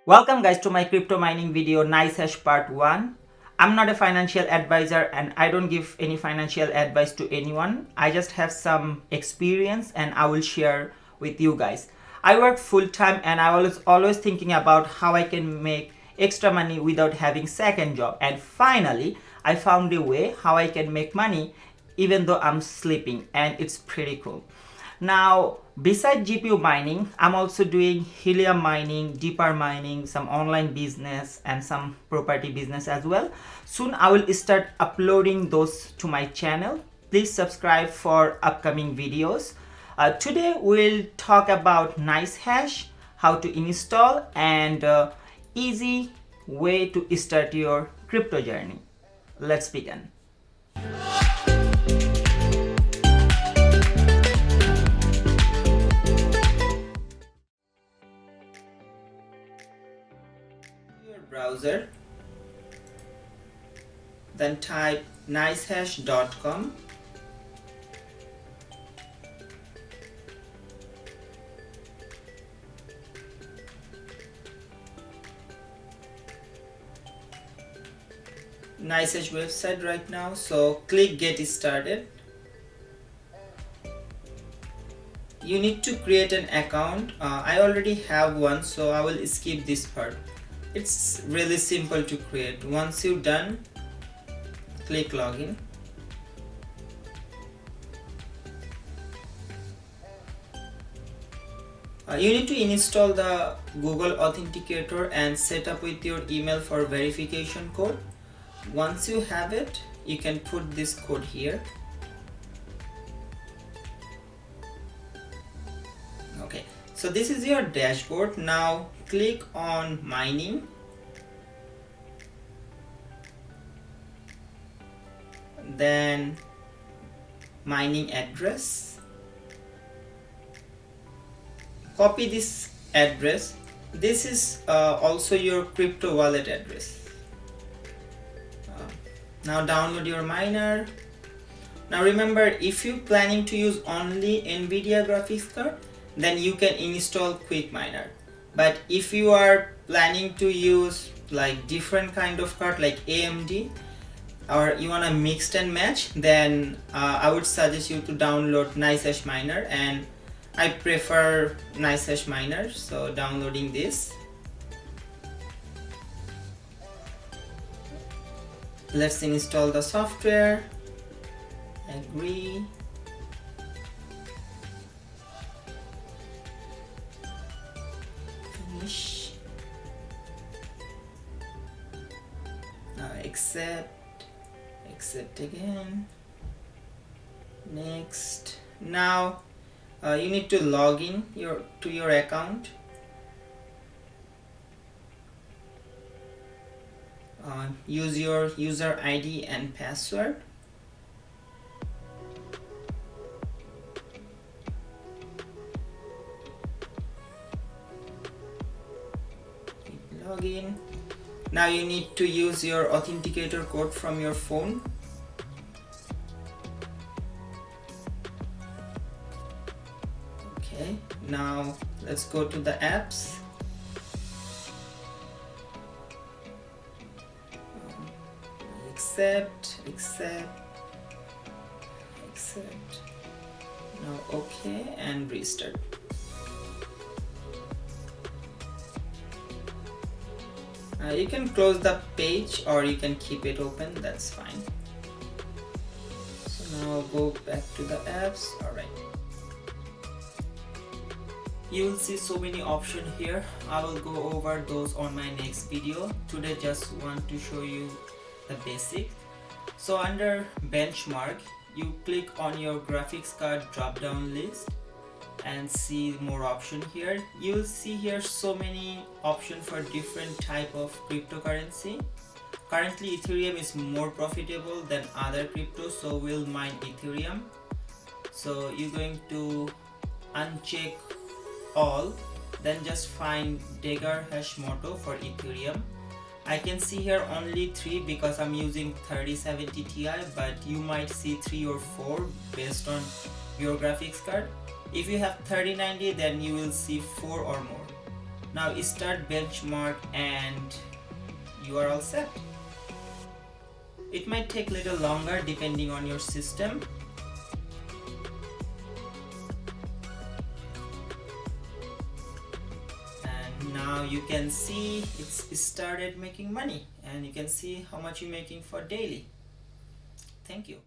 Welcome guys to my crypto mining video NiceHash part 1. I'm not a financial advisor and I don't give any financial advice to anyone. I just have some experience and I will share with you guys. I work full time and I was always thinking about how I can make extra money without having second job, and finally I found a way how I can make money even though I'm sleeping, and it's pretty cool. Now, besides GPU mining, I'm also doing helium mining, deeper mining, some online business and some property business as well. Soon I will start uploading those to my channel. Please subscribe for upcoming videos. Today we'll talk about NiceHash, how to install, and easy way to start your crypto journey. Let's begin. Browser, then type nicehash.com. NiceHash website right now, so click get started. You need to create an account. I already have one, so I will skip this part. It's really simple to create. Once you're done, click login. You need to install the Google Authenticator and set up with your email for verification code. Once you have it, you can put this code here. Okay, so this is your dashboard. Now click on mining, then mining address. Copy this address. This is also your crypto wallet address. Now download your miner. Now remember, if you're planning to use only NVIDIA graphics card, then you can install Quick Miner. But if you are planning to use like different kind of card like AMD, or you wanna mix and match, then I would suggest you to download NiceHash Miner, and I prefer NiceHash Miner, so downloading this. Let's install the software. Agree. Finish. Now accept again. Next. Now you need to log in to your account. Use your user ID and password. Login. Now you need to use your authenticator code from your phone. Okay, now let's go to the apps. Accept. Now okay, and restart. You can close the page or you can keep it open, that's fine. So now go back to the apps. Alright, you will see so many options here. I will go over those on my next video. Today just want to show you the basic. So under benchmark, you click on your graphics card drop down list and see more option here. You will see here so many options for different type of cryptocurrency. Currently Ethereum is more profitable than other crypto, so we'll mine Ethereum. So you're going to uncheck all, then just find Dagger hash motto for Ethereum. I can see here only 3 because I'm using 3070 Ti, but you might see 3 or 4 based on your graphics card. If you have 3090, then you will see 4 or more. Now start benchmark and you are all set. It might take a little longer depending on your system. And now you can see it's started making money, and you can see how much you're making for daily. Thank you.